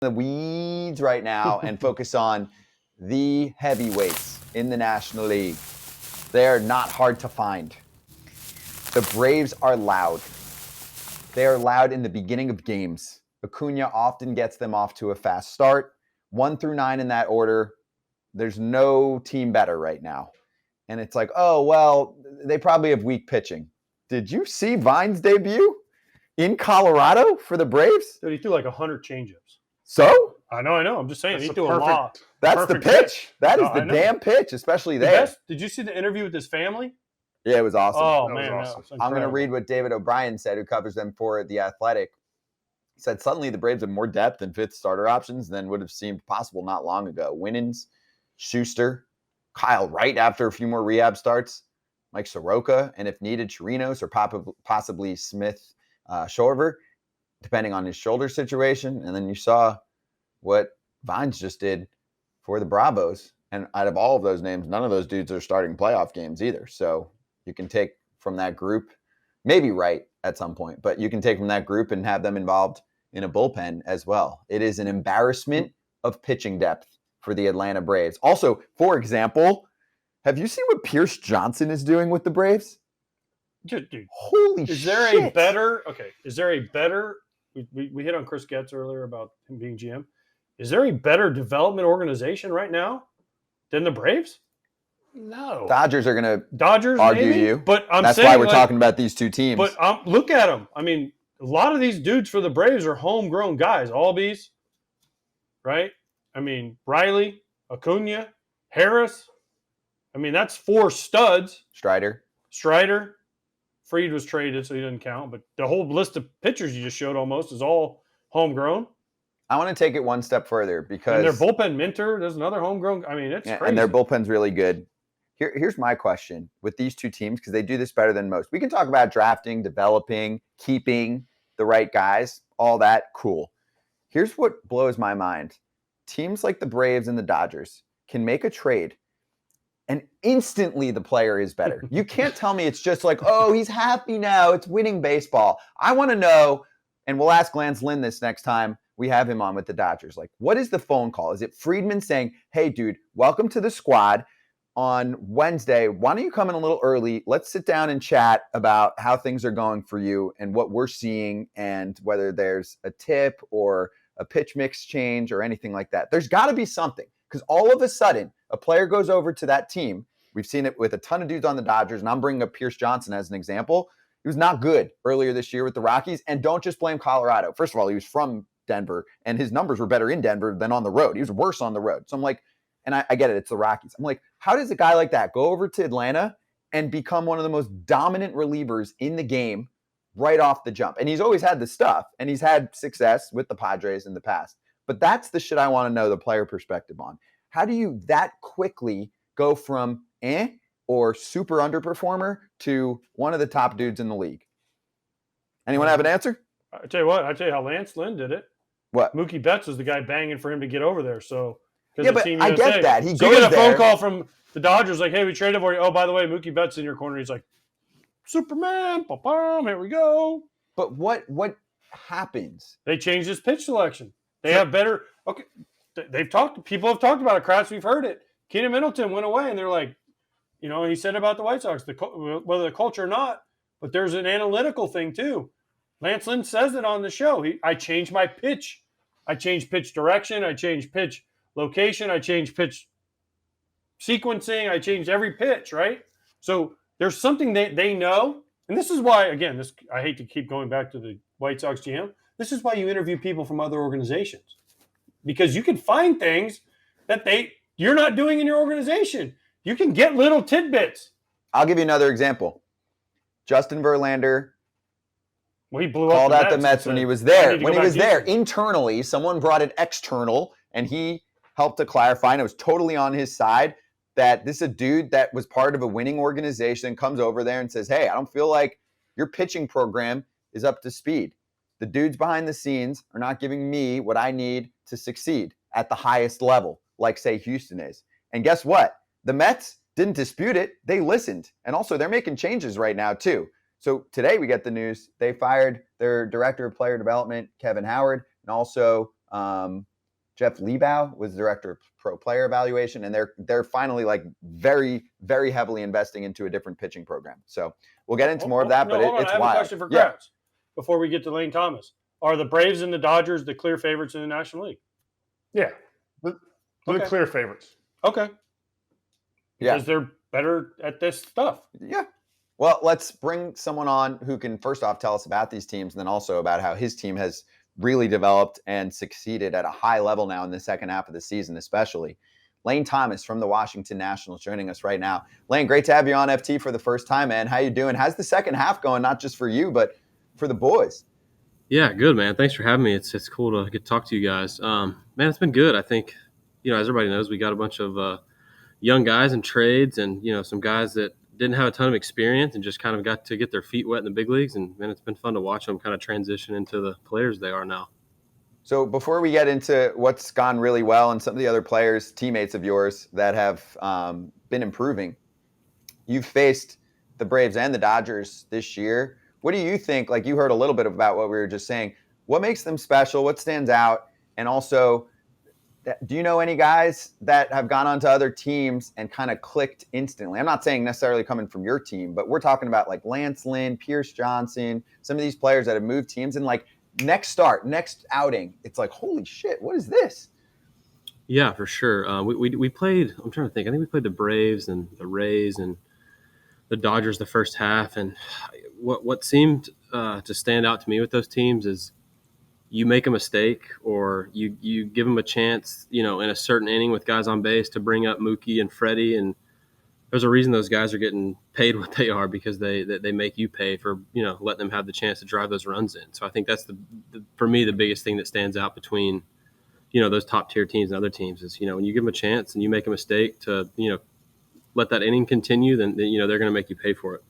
the weeds right now and focus on the heavyweights in the National League. They are not hard to find. The Braves are loud. They are loud in the beginning of games. Acuna often gets them off to a fast start. 1 through 9 in that order. There's no team better right now. And it's like, oh, well, they probably have weak pitching. Did you see Vine's debut in Colorado for the Braves? Dude, he threw like 100 changeups. So? I know. I'm just saying. That's He threw a lot. That's the pitch. That is the damn pitch, especially there. Did you see the interview with his family? Yeah, it was awesome. Oh, That man. was awesome. I'm going to read what David O'Brien said, who covers them for The Athletic. He said, suddenly the Braves have more depth and fifth starter options than would have seemed possible not long ago. Winans, Schuster, Kyle Wright after a few more rehab starts, Mike Soroka, and if needed, Chirinos or possibly Smith Shorver, depending on his shoulder situation. And then you saw what Vines just did for the Bravos. And out of all of those names, none of those dudes are starting playoff games either. So you can take from that group, maybe Wright at some point, but you can take from that group and have them involved in a bullpen as well. It is an embarrassment of pitching depth for the Atlanta Braves. Also, for example, have you seen what Pierce Johnson is doing with the Braves? Dude, holy shit. Is there a better, we hit on Chris Getz earlier about him being GM. Is there a better development organization right now than the Braves? No. Dodgers are going to argue maybe, you. But that's why we're talking about these two teams. But look at them. I mean, a lot of these dudes for the Braves are homegrown guys. Albies, right? I mean, Riley, Acuna, Harris. I mean, that's 4 studs. Strider. Fried was traded, so he didn't count. But the whole list of pitchers you just showed almost is all homegrown. I want to take it one step further because... And their bullpen mentor, there's another homegrown... I mean, it's crazy. And their bullpen's really good. Here's my question with these two teams, because they do this better than most. We can talk about drafting, developing, keeping the right guys, all that, cool. Here's what blows my mind. Teams like the Braves and the Dodgers can make a trade and instantly the player is better. You can't tell me it's just like, oh, he's happy now, it's winning baseball. I want to know, and we'll ask Lance Lynn this next time we have him on with the Dodgers. Like, what is the phone call? Is it Friedman saying, hey, dude, welcome to the squad on Wednesday. Why don't you come in a little early? Let's sit down and chat about how things are going for you and what we're seeing and whether there's a tip or a pitch mix change or anything like that. There's got to be something, because all of a sudden a player goes over to that team. We've seen it with a ton of dudes on the Dodgers, and I'm bringing up Pierce Johnson as an example. He was not good earlier this year with the Rockies, and don't just blame Colorado. First of all, he was from Denver, and his numbers were better in Denver than on the road. He was worse on the road. So I'm like, and I get it, it's the Rockies. I'm like, how does a guy like that go over to Atlanta and become one of the most dominant relievers in the game right off the jump? And he's always had the stuff, and he's had success with the Padres in the past. But that's the shit I want to know the player perspective on. How do you that quickly go from or super underperformer to one of the top dudes in the league? Anyone have an answer? I tell you how Lance Lynn did it. What? Mookie Betts was the guy banging for him to get over there. So yeah, but I get that. You get a phone call from the Dodgers like, hey, we traded for you. Oh, by the way, Mookie Betts in your corner. He's like, Superman, ba-bam, here we go. But what happens? They changed his pitch selection. They have better. Okay, people have talked about it. Kratz, we've heard it. Keenan Middleton went away, and they're like, he said about the White Sox, whether the culture or not, but there's an analytical thing too. Lance Lynn says it on the show. I changed my pitch. I changed pitch direction. I changed pitch location. I changed pitch sequencing. I changed every pitch, right? So there's something they know. And this is why, again, I hate to keep going back to the White Sox GM. This is why you interview people from other organizations. Because you can find things that you're not doing in your organization. You can get little tidbits. I'll give you another example. Justin Verlander he blew called up out the Mets when he was there. When he was there, internally, someone brought it external, and he helped to clarify, and it was totally on his side, that this is a dude that was part of a winning organization, comes over there and says, hey, I don't feel like your pitching program is up to speed. The dudes behind the scenes are not giving me what I need to succeed at the highest level, like, say, Houston is. And guess what? The Mets didn't dispute it. They listened. And also, they're making changes right now, too. So today we get the news. They fired their director of player development, Kevin Howard, and also Jeff Liebau was director of pro player evaluation, and they're finally like very, very heavily investing into a different pitching program. So we'll get into more of that, but hold on. it's I have wild. a question for Kratz before we get to Lane Thomas. Are the Braves and the Dodgers the clear favorites in the National League? Yeah, the clear favorites. Okay. Because they're better at this stuff. Yeah. Well, let's bring someone on who can first off tell us about these teams and then also about how his team has really developed and succeeded at a high level now in the second half of the season, especially. Lane Thomas from the Washington Nationals joining us right now. Lane, great to have you on FT for the first time, man. How you doing? How's the second half going, not just for you, but for the boys? Yeah, good, man. Thanks for having me. It's cool to get to talk to you guys. Man, it's been good. I think, as everybody knows, we got a bunch of young guys in trades and, some guys that didn't have a ton of experience and just kind of got to get their feet wet in the big leagues. And, man, it's been fun to watch them kind of transition into the players they are now. So before we get into what's gone really well and some of the other players, teammates of yours that have been improving, you've faced the Braves and the Dodgers this year. What do you think? Like, you heard a little bit about what we were just saying. What makes them special? What stands out? And also, do you know any guys that have gone on to other teams and kind of clicked instantly? I'm not saying necessarily coming from your team, but we're talking about like Lance Lynn, Pierce Johnson, some of these players that have moved teams and like next outing, it's like, holy shit, what is this? Yeah, for sure. We played, I'm trying to think, I think we played the Braves and the Rays and the Dodgers the first half. And what seemed to stand out to me with those teams is you make a mistake or you give them a chance, in a certain inning with guys on base to bring up Mookie and Freddie. And there's a reason those guys are getting paid what they are, because they make you pay for, letting them have the chance to drive those runs in. So I think that's for me, the biggest thing that stands out between, those top tier teams and other teams is, when you give them a chance and you make a mistake to, let that inning continue, then they're going to make you pay for it.